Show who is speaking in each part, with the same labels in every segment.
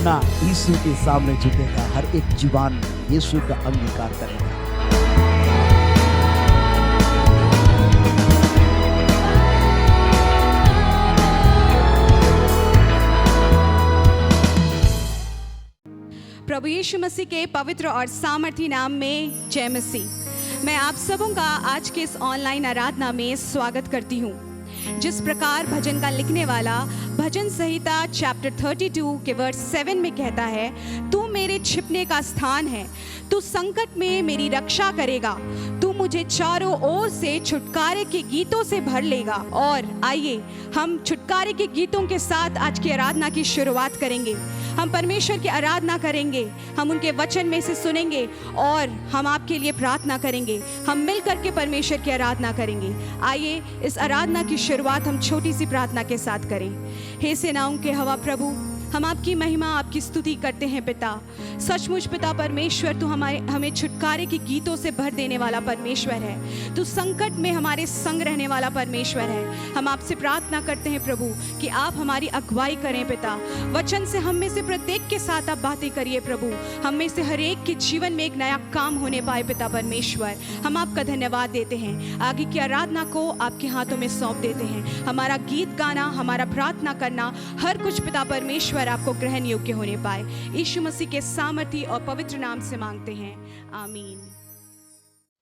Speaker 1: घुटना यीशु के सामने झुकेगा, हर एक जुबान यीशु का अंगीकार करेगा।
Speaker 2: प्रभु यीशु मसीह के पवित्र और सामर्थी नाम में जय मसीह। मैं आप सबों का आज के इस ऑनलाइन आराधना में स्वागत करती हूँ। जिस प्रकार भजन का लिखने वाला भजन संहिता चैप्टर 32 के वर्स 7 में कहता है, तू मेरे छिपने का स्थान है, तू संकट में मेरी रक्षा करेगा, तू मुझे चारों ओर से छुटकारे के गीतों से भर लेगा। और आइए हम छुटकारे के गीतों के साथ आज की आराधना की शुरुआत करेंगे। हम परमेश्वर की आराधना करेंगे, हम उनके वचन में से सुनेंगे और हम आपके लिए प्रार्थना करेंगे। हम मिल करके परमेश्वर की आराधना करेंगे। आइए इस आराधना की शुरुआत हम छोटी सी प्रार्थना के साथ करें। हे सेनाओं के हवा प्रभु, हम आपकी महिमा, आपकी स्तुति करते हैं पिता। सचमुच पिता परमेश्वर, तू हमें छुटकारे के गीतों से भर देने वाला परमेश्वर है। तू संकट में हमारे संग रहने वाला परमेश्वर है। हम आपसे प्रार्थना करते हैं प्रभु कि आप हमारी अगुवाई करें पिता। वचन से हम में से प्रत्येक के साथ आप बातें करिए प्रभु। हम में से हर एक के जीवन में एक नया काम होने पाए पिता परमेश्वर। हम आपका धन्यवाद देते हैं। आगे की आराधना को आपके हाथों में सौंप देते हैं। हमारा गीत गाना, हमारा प्रार्थना करना, हर कुछ पिता परमेश्वर आपको ग्रहण योग्य होने पाए। यीशु मसीह के सामर्थी और पवित्र नाम से मांगते हैं, आमीन।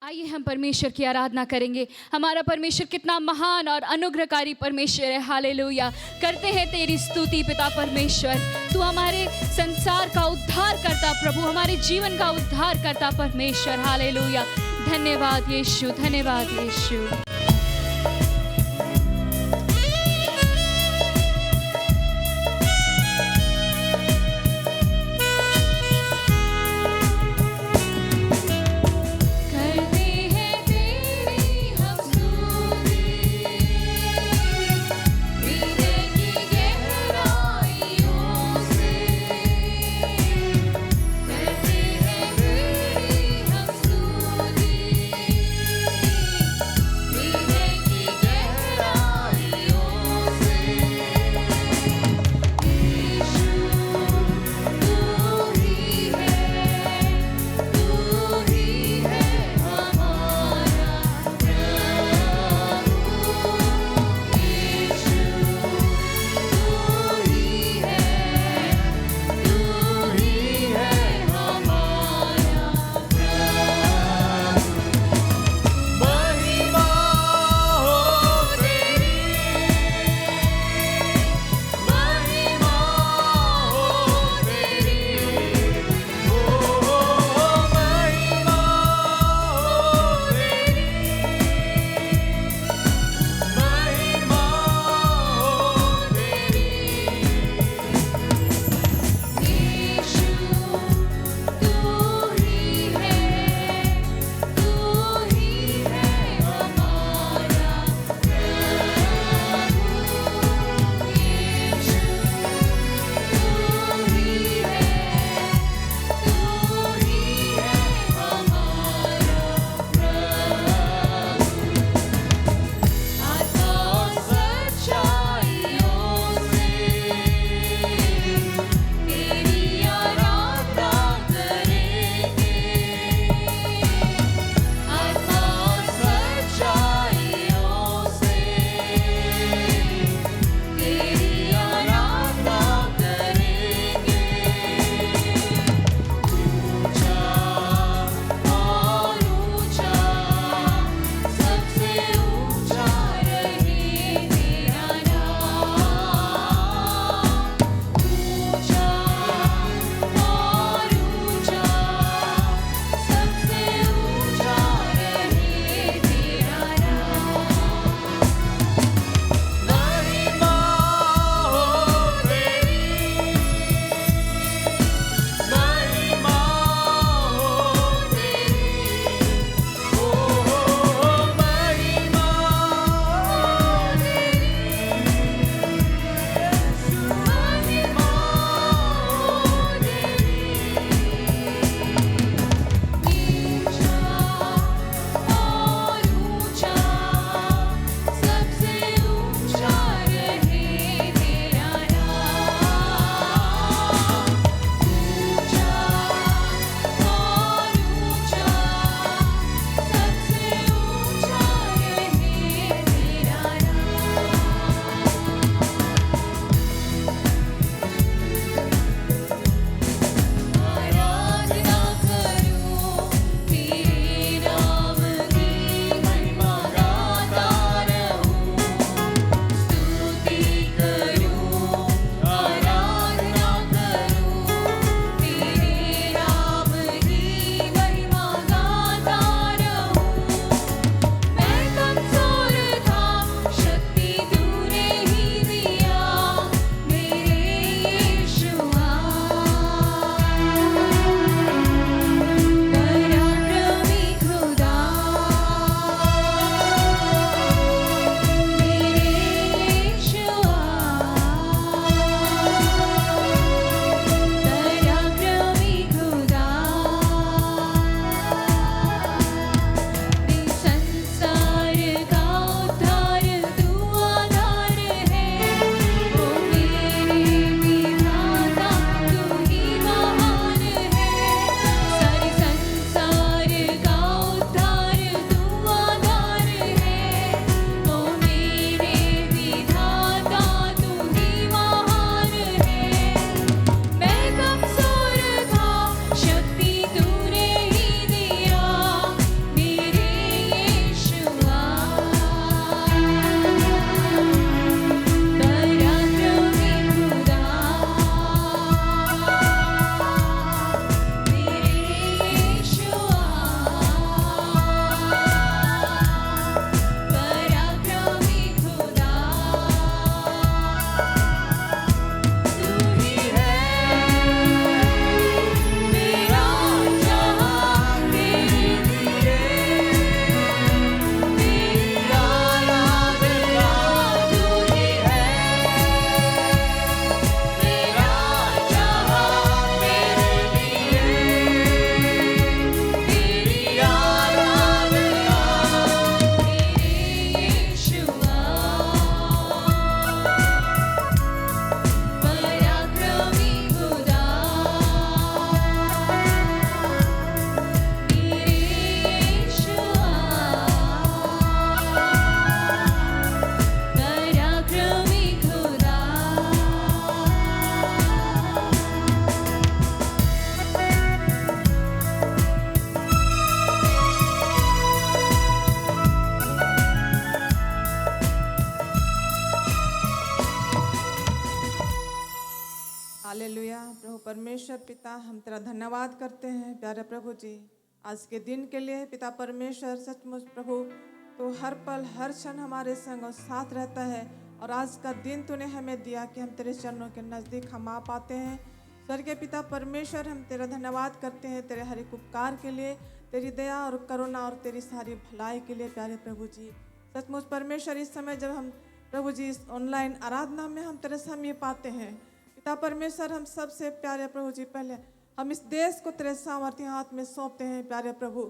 Speaker 3: आइए हम परमेश्वर की आराधना करेंगे। हमारा परमेश्वर कितना महान और अनुग्रहकारी परमेश्वर है। हालेलुया। करते हैं तेरी स्तुति पिता परमेश्वर। तू हमारे संसार का उद्धार करता प्रभु, हमारे जीवन का उद्धार करता परमेश्वर। हालेलुया। धन्यवाद यीशु, धन्यवाद यीशु।
Speaker 4: We परमेश्वर पिता, हम तेरा धन्यवाद करते हैं प्यारे प्रभु जी आज के दिन के लिए। पिता परमेश्वर, सचमुच प्रभु तो हर पल हर क्षण हमारे संग और साथ रहता है, और आज का दिन तूने हमें दिया कि हम तेरे चरणों के नज़दीक हम आ पाते हैं। स्वर्गीय पिता परमेश्वर, हम तेरा धन्यवाद करते हैं तेरे हर एक उपकार के लिए, तेरी दया और करुणा और तेरी सारी भलाई के लिए प्यारे प्रभु जी। सचमुच परमेश्वर, इस समय जब हम प्रभु जी इस ऑनलाइन आराधना में हम तेरे समीप आते हैं पिता परमेश्वर, हम सबसे प्यारे प्रभु जी पहले हम इस देश को तेरे सामर्थ्य हाथ में सौंपते हैं प्यारे प्रभु।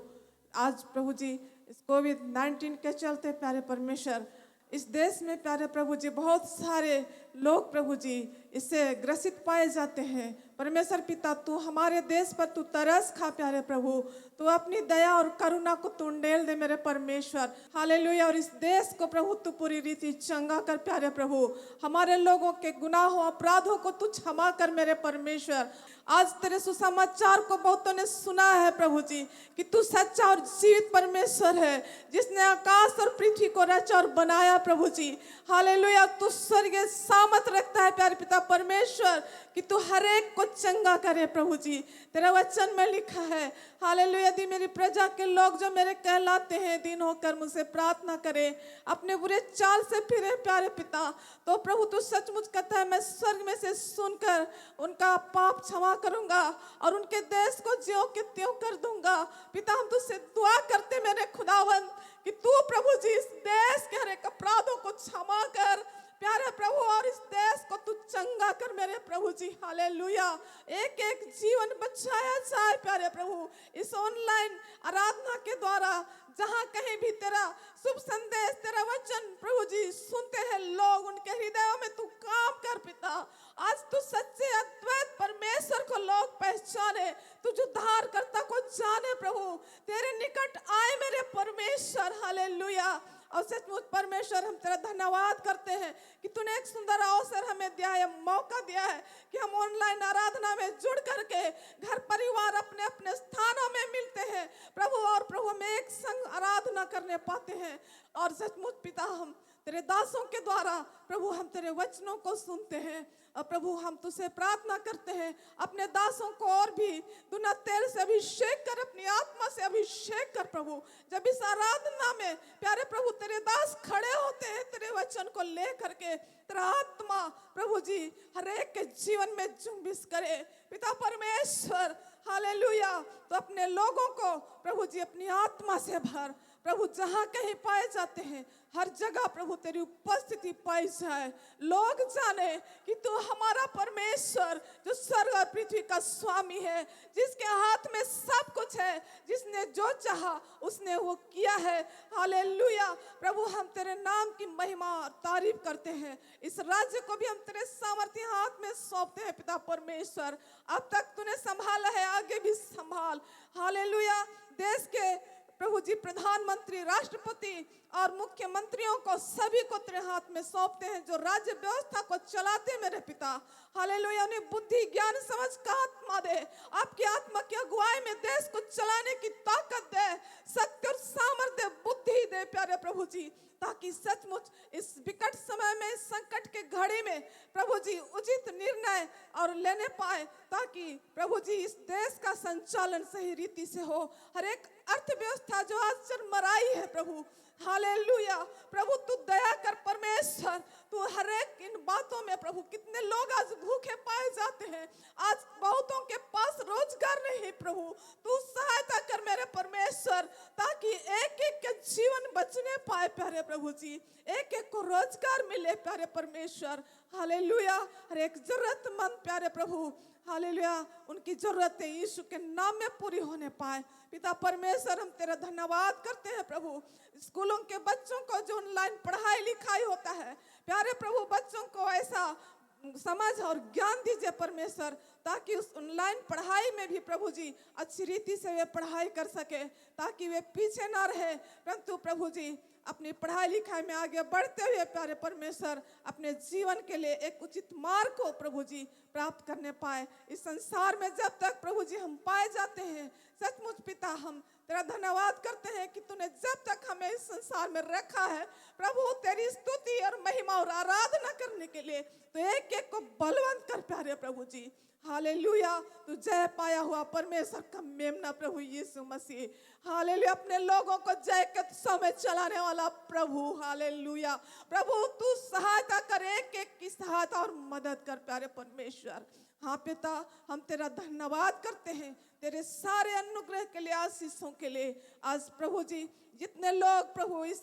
Speaker 4: आज प्रभु जी इस कोविड-19 के चलते प्यारे परमेश्वर, इस देश में प्यारे प्रभु जी बहुत सारे लोग प्रभु जी इससे ग्रसित पाए जाते हैं। परमेश्वर पिता, तू हमारे देश पर तू तरस खा प्यारे प्रभु, तू अपनी दया और करुणा को तू उंडेल दे मेरे परमेश्वर। हालेलुया। और इस देश को प्रभु तू पूरी रीति चंगा कर प्यारे प्रभु, हमारे लोगों के गुनाहों अपराधों को तू क्षमा कर मेरे परमेश्वर। आज तेरे सुसमाचार को बहुतों ने सुना है प्रभु जी कि तू सच्चा और जीवित परमेश्वर है, जिसने आकाश और पृथ्वी को रचा और बनाया प्रभु जी। हालेलुया। तू स्वर्गीय सामर्थ रखता है प्यारे पिता परमेश्वर कि तू हर एक को चंगा करे प्रभु जी। तेरा वचन में लिखा है हालेलुया, यदि मेरी प्रजा के लोग जो मेरे कहलाते हैं दिन होकर मुझसे प्रार्थना करें, अपने बुरे चाल से फिरे प्यारे पिता, तो प्रभु तू सचमुच कहता है मैं स्वर्ग में से सुनकर उनका पाप क्षमा करूंगा और उनके देश को ज्यों के त्यों कर दूंगा। पिता, हम तुझसे दुआ करते मेरे खुदावन कि तू प्रभु जी इस देश के हर एक अपराधों को क्षमा कर प्यारे प्रभु, और इस देश को तू चंगा कर मेरे प्रभु जी। हालेलुया। एक एक जीवन बचाया जाए प्यारे प्रभु, इस ऑनलाइन आराधना के द्वारा जहाँ कहीं भी तेरा शुभ संदेश तेरा वचन प्रभु जी सुनते हैं लोग, उनके हृदयों में तू काम कर पिता। आज तू सच्चे अद्वैत परमेश्वर को लोग पहचाने, तू जो उद्धारकर्ता को जाने प्रभु, तेरे निकट आए मेरे परमेश्वर। हालेलुया। और सचमुच परमेश्वर, हम तेरा धन्यवाद करते हैं कि तूने एक सुंदर अवसर हमें दिया है, मौका दिया है कि हम ऑनलाइन आराधना में जुड़ करके घर परिवार अपने अपने स्थानों में मिलते हैं प्रभु, और प्रभु हम एक संग आराधना करने पाते हैं। और सचमुच पिता, हम तेरे दासों के द्वारा प्रभु हम तेरे वचनों को सुनते हैं, और प्रभु हम तुझसे प्रार्थना करते हैं अपने दासों को और भी दुना तेल से अभिषेक कर, अपनी आत्मा से अभिषेक कर प्रभु। जब इस आराधना में प्यारे प्रभु तेरे दास खड़े होते हैं तेरे वचन को ले करके, तेरा आत्मा प्रभु जी हर एक के जीवन में जुम्बिश करे पिता परमेश्वर। हालेलुया। तो अपने लोगों को प्रभु जी अपनी आत्मा से भर प्रभु, जहाँ कहीं पाए जाते हैं हर जगह प्रभु तेरी उपस्थिति पाई जाए, लोग जाने कि तू हमारा परमेश्वर जो स्वर्ग और पृथ्वी का स्वामी है, जिसके हाथ में सब कुछ है, जिसने जो चाहा उसने वो किया है। हालेलुया। प्रभु हम तेरे नाम की महिमा और तारीफ करते हैं, इस राज्य को भी हम तेरे सामर्थ्य हाथ में सौंपते हैं पिता परमेश्वर। अब तक तूने संभाला है, आगे भी संभाल। हालेलुया। देश के प्रभु जी प्रधानमंत्री, राष्ट्रपति और मुख्यमंत्रियों को सभी को तेरे हाथ में सौंपते हैं, जो राज्य व्यवस्था को चलाते मेरे पिता। हालेलुया। उन्हें बुद्धि ज्ञान समझ का आत्मा दे, आपकी आत्मा की अगुवाई में देश को चलाने की ताकत दे, शक्ति और सामर्थ्य बुद्धि दे प्यारे प्रभु जी, ताकि सचमुच इस विकट समय में, इस संकट के घड़ी में प्रभु जी उचित निर्णय और लेने पाए, ताकि प्रभु जी इस देश का संचालन सही रीति से हो। हर एक अर्थव्यवस्था जो आज चरमराई है प्रभु, हालेलुया। प्रभु तू दया कर परमेश्वर, तू हर एक इन बातों में प्रभु, कितने लोग आज भूखे पाए जाते हैं, आज बहुतों के पास रोजगार नहीं प्रभु, तू सहायता कर मेरे परमेश्वर, ताकि एक एक के जीवन बचने पाए प्यारे प्रभु जी, एक एक को रोजगार मिले प्यारे परमेश्वर। हालेलुया। हर एक जरूरतमंद प्यारे प्रभु, हालेलुया, उनकी जरूरतें यीशु के नाम में पूरी होने पाए पिता परमेश्वर। हम तेरा धन्यवाद करते हैं प्रभु, स्कूलों के बच्चों को जो ऑनलाइन पढ़ाई लिखाई होता है प्यारे प्रभु, बच्चों को ऐसा समझ और ज्ञान दीजिए परमेश्वर, ताकि उस ऑनलाइन पढ़ाई में भी प्रभु जी अच्छी रीति से वे पढ़ाई कर सके, ताकि वे पीछे ना रहे, परंतु प्रभु जी अपनी पढ़ाई लिखाई में आगे बढ़ते हुए प्यारे परमेश्वर अपने जीवन के लिए एक उचित मार्ग को प्रभु जी प्राप्त करने पाए। इस संसार में जब तक प्रभु जी हम पाए जाते हैं, सचमुच पिता हम तेरा धन्यवाद करते हैं कि तूने जब तक हमें इस संसार में रखा है प्रभु, तेरी स्तुति और महिमा और आराधना करने के लिए, तो एक एक को बलवंत कर प्यारे प्रभु जी। हालेलुया। तू जय पाया हुआ परमेश्वर का मेमना प्रभु यीशु मसीह। हालेलुया। अपने लोगों को जय के समय चलाने वाला प्रभु। हालेलुया। प्रभु तू सहायता कर, एक एक की सहायता और मदद कर प्यारे परमेश्वर। हाँ पिता, हम तेरा धन्यवाद करते हैं तेरे सारे अनुग्रह के लिए, आशीषों के लिए। आज प्रभु जी जितने लोग प्रभु इस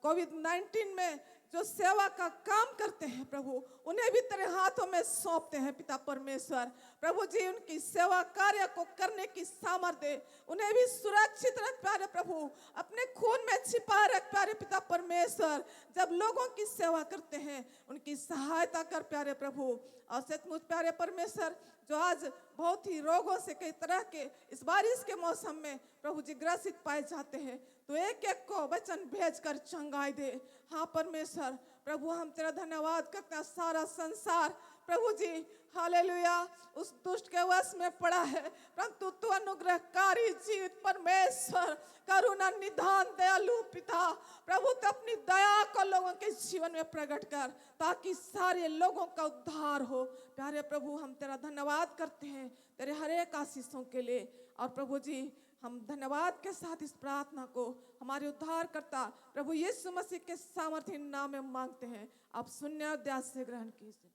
Speaker 4: कोविड-19 में जो सेवा का काम करते हैं प्रभु, उन्हें भी तेरे हाथों में सौंपते हैं पिता परमेश्वर। प्रभु जी उनकी सेवा कार्य को करने की सामर्थ्य दे, उन्हें भी सुरक्षित रख प्यारे प्रभु, अपने खून में छिपा रख प्यारे पिता परमेश्वर। जब लोगों की सेवा करते हैं उनकी सहायता कर प्यारे प्रभु। और सचमुच प्यारे परमेश्वर, जो आज बहुत ही रोगों से कई तरह के इस बारिश के मौसम में प्रभु जी ग्रसित पाए जाते हैं, तो एक एक को वचन भेजकर चंगाई दे। हाँ परमेश्वर, प्रभु हम तेरा धन्यवाद करते हैं। सारा संसार प्रभु जी हालेलुया उस दुष्ट के वश में पड़ा है, परंतु तू अनुग्रहकारी जीवित परमेश्वर, करुणा निधान दयालु पिता, प्रभु तो अपनी दया को लोगों के जीवन में प्रकट कर, ताकि सारे लोगों का उद्धार हो। प्यारे प्रभु हम तेरा धन्यवाद करते हैं तेरे हर एक आशीषों के लिए। और प्रभु जी हम धन्यवाद के साथ इस प्रार्थना को हमारे उद्धार करता प्रभु यीशु मसीह के सामर्थ्य नाम में मांगते हैं। आप सुनने और ध्यान से ग्रहण कीजिए।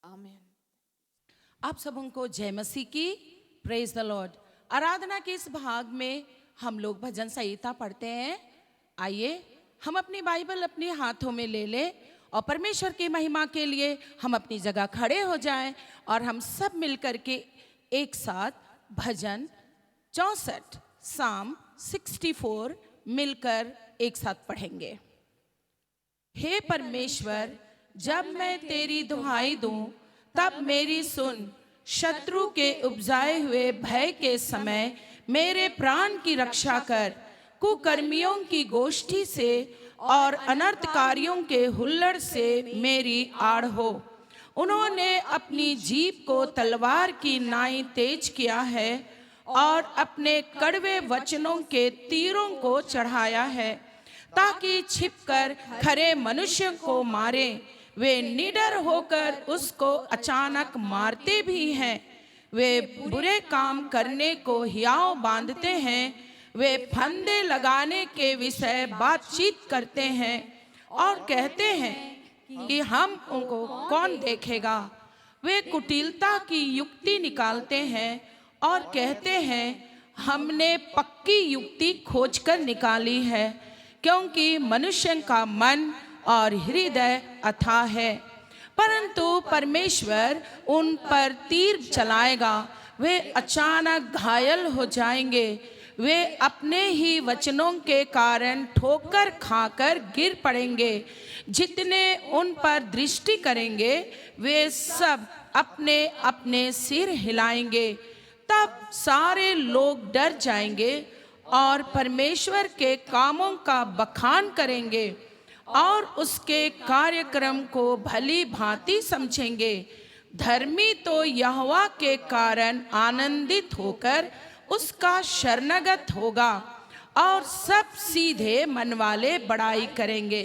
Speaker 4: आमीन।
Speaker 5: आप सबों को जय मसीह की। Praise the Lord. आराधना के इस भाग में हम लोग भजन संहिता पढ़ते हैं। आइए हम अपनी बाइबल अपने हाथों में ले लें और परमेश्वर की महिमा के लिए हम अपनी जगह खड़े हो जाएं और हम सब मिलकर के एक साथ भजन 64 साम 64 मिलकर एक साथ पढ़ेंगे। हे परमेश्वर, जब मैं तेरी दुहाई दूं तब मेरी सुन, शत्रु के उपजाए हुए भय के समय मेरे प्राण की रक्षा कर। कुकर्मियों की गोष्ठी से और अनर्थकारियों के हुल्लड़ से मेरी आड़ हो। उन्होंने अपनी जीभ को तलवार की नाई तेज किया है और अपने कड़वे वचनों के तीरों को चढ़ाया है, ताकि छिपकर खरे मनुष्य को मारे। वे निडर होकर उसको अचानक मारते भी हैं। वे बुरे काम करने को हियाव बांधते हैं। वे फंदे लगाने के विषय बातचीत करते हैं और कहते हैं कि हम उनको कौन देखेगा। वे कुटिलता की युक्ति निकालते हैं और कहते हैं हमने पक्की युक्ति खोजकर निकाली है, क्योंकि मनुष्य का मन और हृदय अथाह है। परंतु परमेश्वर उन पर तीर चलाएगा। वे अचानक घायल हो जाएंगे। वे अपने ही वचनों के कारण ठोकर खाकर गिर पड़ेंगे। जितने उन पर दृष्टि करेंगे वे सब अपने अपने सिर हिलाएंगे। तब सारे लोग डर जाएंगे और परमेश्वर के कामों का बखान करेंगे और उसके कार्यक्रम को भली भांति समझेंगे। धर्मी तो यहोवा के कारण आनंदित होकर उसका शरणगत होगा और सब सीधे मन वाले बड़ाई करेंगे।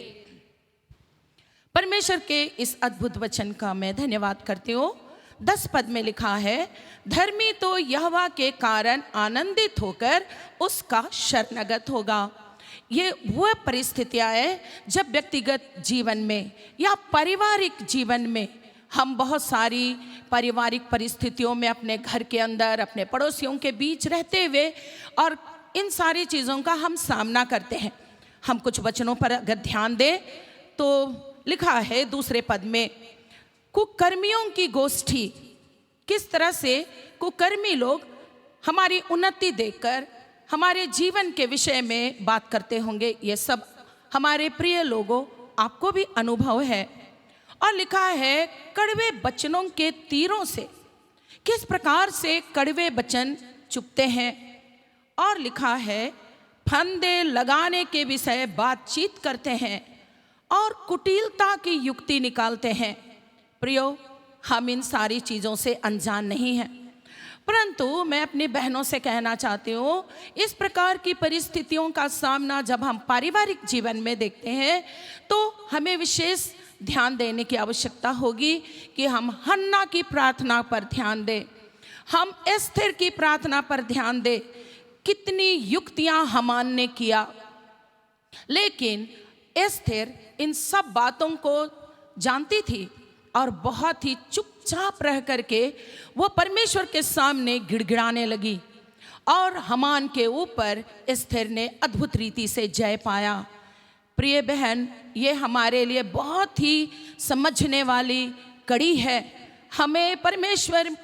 Speaker 5: परमेश्वर के इस अद्भुत वचन का मैं धन्यवाद करती हूँ। 10 पद में लिखा है, धर्मी तो यहोवा के कारण आनंदित होकर उसका शरणगत होगा। ये वह परिस्थितियाँ है जब व्यक्तिगत जीवन में या पारिवारिक जीवन में हम बहुत सारी पारिवारिक परिस्थितियों में अपने घर के अंदर अपने पड़ोसियों के बीच रहते हुए और इन सारी चीज़ों का हम सामना करते हैं। हम कुछ वचनों पर अगर ध्यान दें तो लिखा है 2 पद में, कुकर्मियों की गोष्ठी। किस तरह से कुकर्मी लोग हमारी उन्नति देखकर हमारे जीवन के विषय में बात करते होंगे। ये सब हमारे प्रिय लोगों आपको भी अनुभव है। और लिखा है कड़वे वचनों के तीरों से, किस प्रकार से कड़वे वचन चुभते हैं। और लिखा है फंदे लगाने के विषय बातचीत करते हैं और कुटिलता की युक्ति निकालते हैं। प्रियो, हम इन सारी चीज़ों से अनजान नहीं हैं, परंतु मैं अपनी बहनों से कहना चाहती हूँ, इस प्रकार की परिस्थितियों का सामना जब हम पारिवारिक जीवन में देखते हैं तो हमें विशेष ध्यान देने की आवश्यकता होगी कि हम हन्ना की प्रार्थना पर ध्यान दें, हम एस्थर की प्रार्थना पर ध्यान दें। कितनी युक्तियां हामान ने किया, लेकिन एस्थर इन सब बातों को जानती थी और बहुत ही चुपचाप रह करके वो परमेश्वर के सामने गिड़गिड़ाने लगी और हामान के ऊपर एस्थर ने अद्भुत रीति से जय पाया। प्रिय बहन, ये हमारे लिए बहुत ही समझने वाली कड़ी है। हमें परमेश्वर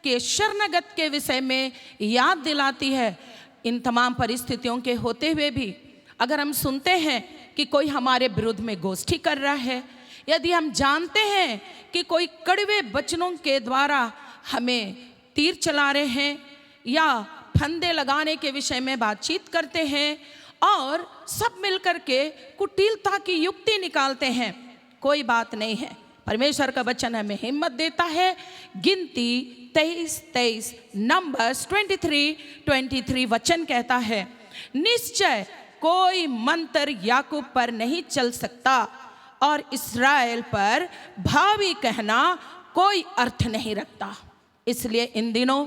Speaker 5: के शरणगत के विषय में याद दिलाती है। इन तमाम परिस्थितियों के होते हुए भी अगर हम सुनते हैं कि कोई हमारे विरुद्ध में गोष्ठी कर रहा है, यदि हम जानते हैं कि कोई कड़वे वचनों के द्वारा हमें तीर चला रहे हैं या फंदे लगाने के विषय में बातचीत करते हैं और सब मिलकर के कुटिलता की युक्ति निकालते हैं, कोई बात नहीं है। परमेश्वर का वचन हमें हिम्मत देता है। गिनती 23:23 नंबर्स 23:23 वचन कहता है, निश्चय कोई मंत्र याकूब पर नहीं चल सकता और इस्राएल पर भावी कहना कोई अर्थ नहीं रखता। इसलिए इन दिनों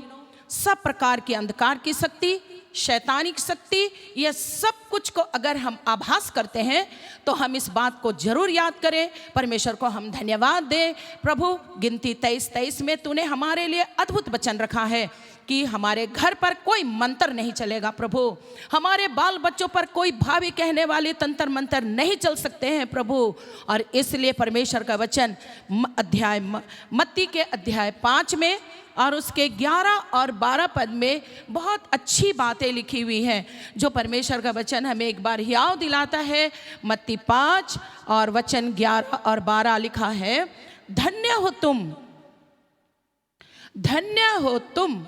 Speaker 5: सब प्रकार की अंधकार की शक्ति, शैतानिक शक्ति, यह सब कुछ को अगर हम आभास करते हैं तो हम इस बात को जरूर याद करें, परमेश्वर को हम धन्यवाद दें। प्रभु, गिनती 23:23 में तूने हमारे लिए अद्भुत वचन रखा है कि हमारे घर पर कोई मंत्र नहीं चलेगा। प्रभु, हमारे बाल बच्चों पर कोई भावी कहने वाले तंत्र मंत्र नहीं चल सकते हैं प्रभु। और इसलिए परमेश्वर का वचन अध्याय मत्ती के अध्याय 5 में और उसके 11 और 12 पद में बहुत अच्छी बातें लिखी हुई हैं, जो परमेश्वर का वचन हमें एक बार याद दिलाता है। मत्ती 5 और वचन 11 और 12 लिखा है, धन्य हो तुम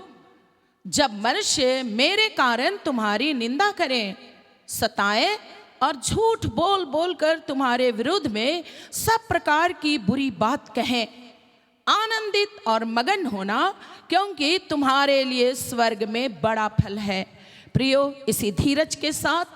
Speaker 5: जब मनुष्य मेरे कारण तुम्हारी निंदा करें, सताएं और झूठ बोल बोल कर तुम्हारे विरुद्ध में सब प्रकार की बुरी बात कहें। आनंदित और मगन होना, क्योंकि तुम्हारे लिए स्वर्ग में बड़ा फल है। प्रियो, इसी धीरज के साथ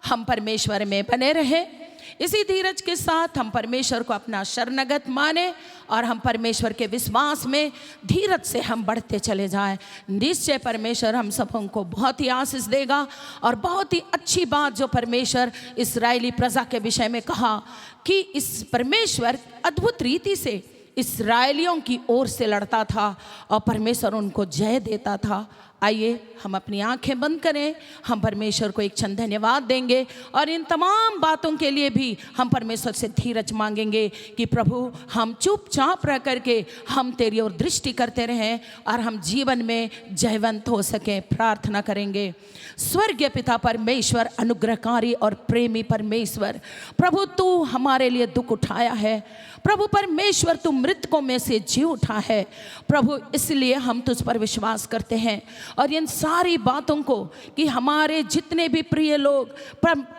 Speaker 5: हम परमेश्वर में बने रहें, इसी धीरज के साथ हम परमेश्वर को अपना शरणगत माने और हम परमेश्वर के विश्वास में धीरज से हम बढ़ते चले जाएं। निश्चय परमेश्वर हम सबों को बहुत ही आशीष देगा। और बहुत ही अच्छी बात जो परमेश्वर इस्राएली प्रजा के विषय में कहा कि इस परमेश्वर अद्भुत रीति से इस्राएलियों की ओर से लड़ता था और परमेश्वर उनको जय देता था। आइए हम अपनी आंखें बंद करें, हम परमेश्वर को एक क्षण धन्यवाद देंगे और इन तमाम बातों के लिए भी हम परमेश्वर से धीरज मांगेंगे कि प्रभु, हम चुपचाप रह करके हम तेरी ओर दृष्टि करते रहें और हम जीवन में जयवंत हो सकें। प्रार्थना करेंगे। स्वर्गीय पिता परमेश्वर, अनुग्रहकारी और प्रेमी परमेश्वर, प्रभु तू हमारे लिए दुख उठाया है। प्रभु परमेश्वर, तू मृतकों में से जी उठा है प्रभु, इसलिए हम तुझ पर विश्वास करते हैं और इन सारी बातों को कि हमारे जितने भी प्रिय लोग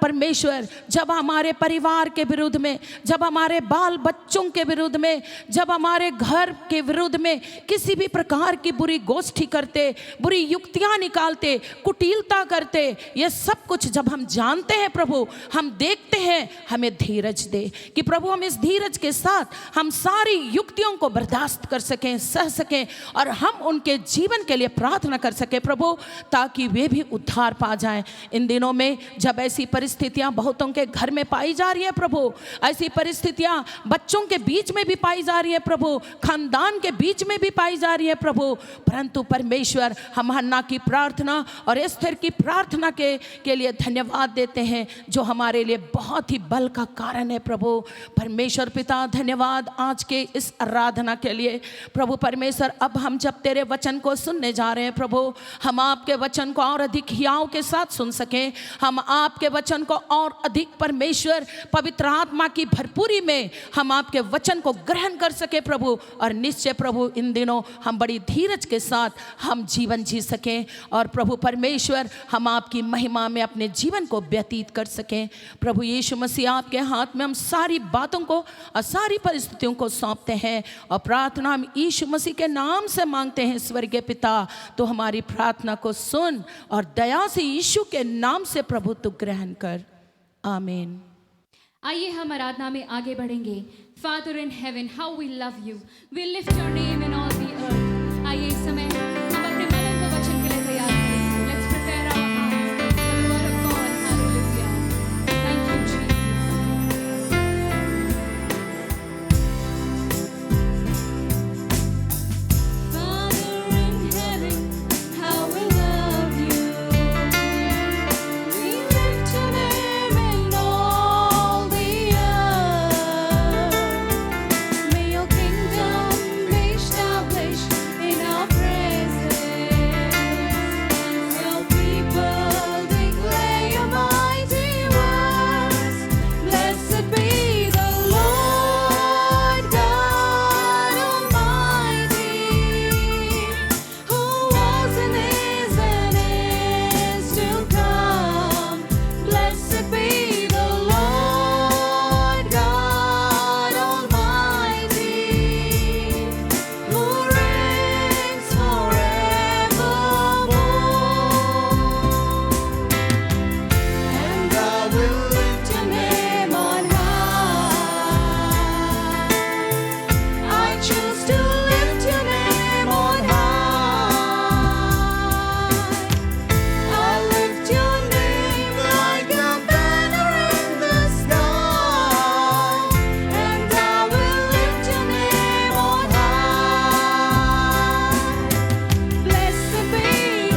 Speaker 5: परमेश्वर जब हमारे परिवार के विरुद्ध में, जब हमारे बाल बच्चों के विरुद्ध में, जब हमारे घर के विरुद्ध में किसी भी प्रकार की बुरी गोष्ठी करते, बुरी युक्तियां निकालते, कुटिलता करते, ये सब कुछ जब हम जानते हैं प्रभु, हम देखते हैं, हमें धीरज दे कि प्रभु हम इस धीरज के साथ हम सारी युक्तियों को बर्दाश्त कर सकें, सह सकें और हम उनके जीवन के लिए प्रार्थना कर सके प्रभु, ताकि वे भी उद्धार पा जाएं। इन दिनों में जब ऐसी परिस्थितियां बहुतों के घर में पाई जा रही है प्रभु, ऐसी परिस्थितियां बच्चों के बीच में भी पाई जा रही है प्रभु, खानदान के बीच में भी पाई जा रही है प्रभु, परंतु परमेश्वर हम हन्ना की प्रार्थना और एस्थर की प्रार्थना के लिए धन्यवाद देते हैं, जो हमारे लिए बहुत ही बल का कारण है प्रभु। परमेश्वर पिता, धन्यवाद आज के इस आराधना के लिए प्रभु परमेश्वर। अब हम जब तेरे वचन को सुनने जा रहे हैं प्रभु, हम आपके वचन को और अधिक हियाव के साथ सुन सकें, हम आपके वचन को और अधिक परमेश्वर पवित्र आत्मा की भरपूरी में हम आपके वचन को ग्रहण कर सके प्रभु। और निश्चय प्रभु इन दिनों हम बड़ी धीरज के साथ हम जीवन जी सकें और प्रभु परमेश्वर हम आपकी महिमा में अपने जीवन को व्यतीत कर सकें। प्रभु यीशु मसीह, आपके हाथ में हम सारी बातों को और सारी परिस्थितियों को सौंपते हैं और प्रार्थना हम यीशु मसीह के नाम से मांगते हैं। स्वर्गीय पिता, तो हमारी प्रार्थना को सुन और दया से यीशु के नाम से प्रभु तू ग्रहण कर। आमीन।
Speaker 3: आइए हम आराधना में आगे बढ़ेंगे। Father in heaven, how we love you, we lift your name in all the earth. आइए इस समय हम अपने मन को वचन के लिए तैयार करें। Let's prepare our hearts for the word of God. Hallelujah, thank you Jesus. Father in heaven, how we love you, we lift your name in all the earth. May your kingdom be established in our presence. Your people declare your mighty words. Blessed be the Lord God Almighty, who was and is to come. Blessed be the Lord God Almighty, who reigns forevermore. And I will lift your name on high. I choose to lift your name on high. I lift your name like a banner in the sky. And I will lift your name on high. Blessed be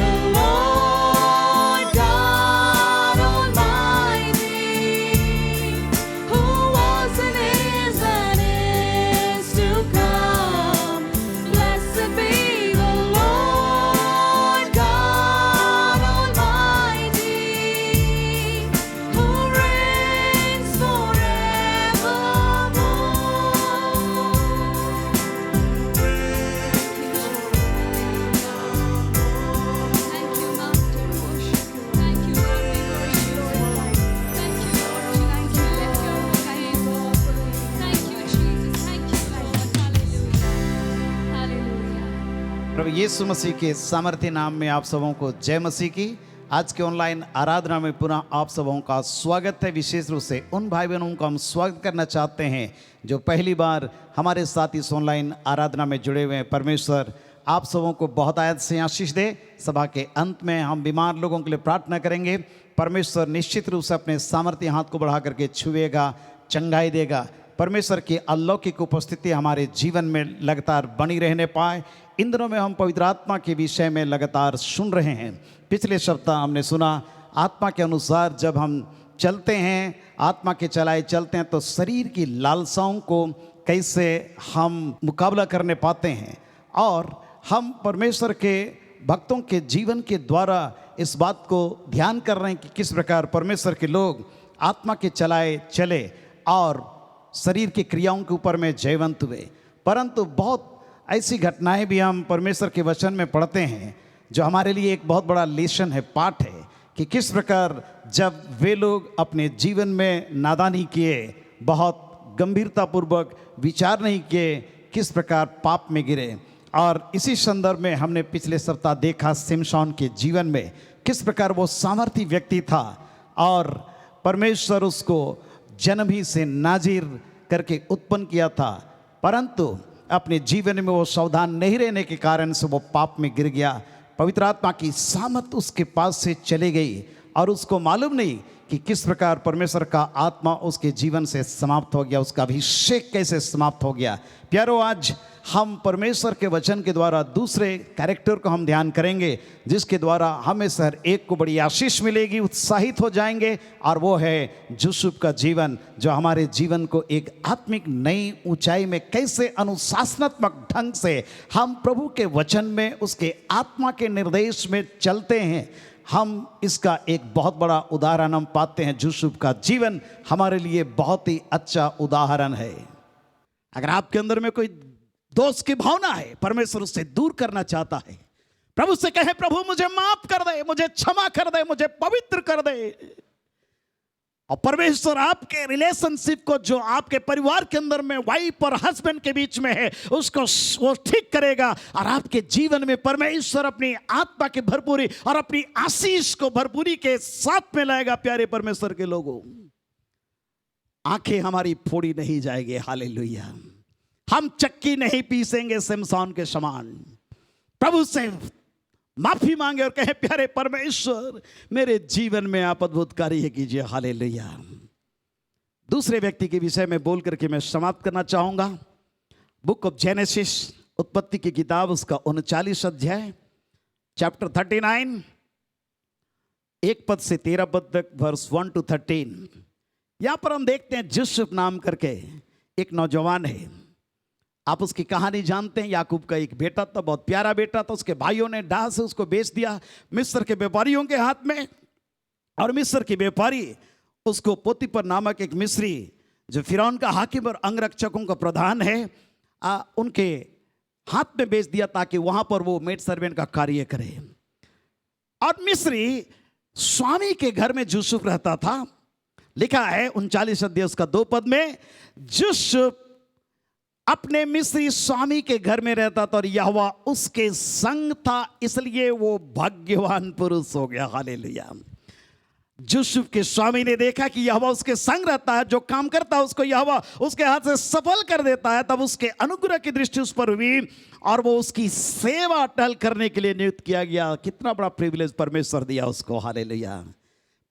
Speaker 3: the Lord God Almighty, who was and is to come. Blessed be the Lord God Almighty, who reigns forevermore. Thank you, Master. We worship you. Thank you, Lord. We worship you. Thank you, Lord. Thank you. Lift your name, Lord. Thank you, Jesus. Thank you, Lord. Hallelujah. Hallelujah.
Speaker 1: प्रभु यीशु मसीह के सामर्थ्य नाम में आप सबों को जय मसीह की। आज के ऑनलाइन आराधना में पुनः आप सबों का स्वागत है। विशेष रूप से उन भाई बहनों का हम स्वागत करना चाहते हैं जो पहली बार हमारे साथ इस ऑनलाइन आराधना में जुड़े हुए हैं। परमेश्वर आप सबों को बहुत आयत से आशीष दे। सभा के अंत में हम बीमार लोगों के लिए प्रार्थना करेंगे। परमेश्वर निश्चित रूप से अपने सामर्थ्य हाथ को बढ़ा करके छुएगा, चंगाई देगा। परमेश्वर की अलौकिक उपस्थिति हमारे जीवन में लगातार बनी रहने पाए। इन दिनों में हम पवित्र आत्मा के विषय में लगातार सुन रहे हैं। पिछले सप्ताह हमने सुना आत्मा के अनुसार जब हम चलते हैं, आत्मा के चलाए चलते हैं, तो शरीर की लालसाओं को कैसे हम मुकाबला करने पाते हैं। और हम परमेश्वर के भक्तों के जीवन के द्वारा इस बात को ध्यान कर रहे हैं कि किस प्रकार परमेश्वर के लोग आत्मा के चलाए चले और शरीर की क्रियाओं के ऊपर में जयवंत हुए। परंतु बहुत ऐसी घटनाएं भी हम परमेश्वर के वचन में पढ़ते हैं जो हमारे लिए एक बहुत बड़ा लेसन है, पाठ है कि किस प्रकार जब वे लोग अपने जीवन में नादानी किए, बहुत गंभीरतापूर्वक विचार नहीं किए, किस प्रकार पाप में गिरे। और इसी संदर्भ में हमने पिछले सप्ताह देखा सिमशोन के जीवन में किस प्रकार वो सामर्थी व्यक्ति था और परमेश्वर उसको जन्म ही से नाजीर करके उत्पन्न किया था, परंतु अपने जीवन में वो सावधान नहीं रहने के कारण से वो पाप में गिर गया। पवित्र आत्मा की सामर्थ उसके पास से चली गई और उसको मालूम नहीं कि किस प्रकार परमेश्वर का आत्मा उसके जीवन से समाप्त हो गया, उसका अभिषेक कैसे समाप्त हो गया। प्यारो, आज हम परमेश्वर के वचन के द्वारा दूसरे कैरेक्टर को हम ध्यान करेंगे जिसके द्वारा हमें हर एक को बड़ी आशीष मिलेगी, उत्साहित हो जाएंगे, और वो है यूसुफ का जीवन जो हमारे जीवन को एक आत्मिक नई ऊंचाई में कैसे अनुशासनात्मक ढंग से हम प्रभु के वचन में उसके आत्मा के निर्देश में चलते हैं। हम इसका एक बहुत बड़ा उदाहरण हम पाते हैं। यूसुफ का जीवन हमारे लिए बहुत ही अच्छा उदाहरण है। अगर आपके अंदर में कोई दोष की भावना है, परमेश्वर उससे दूर करना चाहता है, प्रभु से कहे प्रभु मुझे माफ कर दे, मुझे क्षमा कर दे, मुझे पवित्र कर दे। और परमेश्वर आपके रिलेशनशिप को जो आपके परिवार के अंदर में वाइफ और हस्बैंड के बीच में है उसको वो ठीक करेगा और आपके जीवन में परमेश्वर अपनी आत्मा की भरपूरी और अपनी आशीष को भरपूरी के साथ में लाएगा। प्यारे परमेश्वर के लोगों, आंखें हमारी फोड़ी नहीं जाएगी। हालेलुया। हम चक्की नहीं पीसेंगे सिमसोन के समान। प्रभु से माफी मांगे और कहे, प्यारे परमेश्वर मेरे जीवन में आप अद्भुत कार्य कीजिए। हालेलुया। दूसरे व्यक्ति के विषय में बोल करके मैं समाप्त करना चाहूंगा। बुक ऑफ जेनेसिस, उत्पत्ति की किताब, उसका 39 अध्याय, चैप्टर 39, 1 पद से 13 पद तक, वर्स 1 to 13। यहां पर हम देखते हैं यूसुफ नाम करके एक नौजवान है। आप उसकी कहानी जानते हैं। याकूब का एक बेटा था, बहुत प्यारा बेटा था। उसके भाइयों ने डाह से उसको बेच दिया मिस्र के व्यापारियों के हाथ में, और मिस्र के व्यापारी उसको पोतीफर नामक एक मिस्री, जो फिरौन का हाकिम और अंगरक्षकों का प्रधान है, उनके हाथ में बेच दिया ताकि वहां पर वो मेड सर्वेंट का कार्य करे। और मिस्री स्वामी के घर में यूसुफ रहता था। लिखा है 39 अध्याय उसका 2 पद में, यूसुफ अपने मिस्री स्वामी के घर में रहता था और यहोवा उसके संग था, इसलिए वो भाग्यवान पुरुष हो गया। हालेलुया। यूसुफ के स्वामी ने देखा कि यहोवा उसके संग रहता है, जो काम करता है उसको यहोवा उसके हाथ से सफल कर देता है। तब उसके अनुग्रह की दृष्टि उस पर हुई और वो उसकी सेवा टहल करने के लिए नियुक्त किया गया। कितना बड़ा प्रिविलेज परमेश्वर दिया उसको। हालेलुया।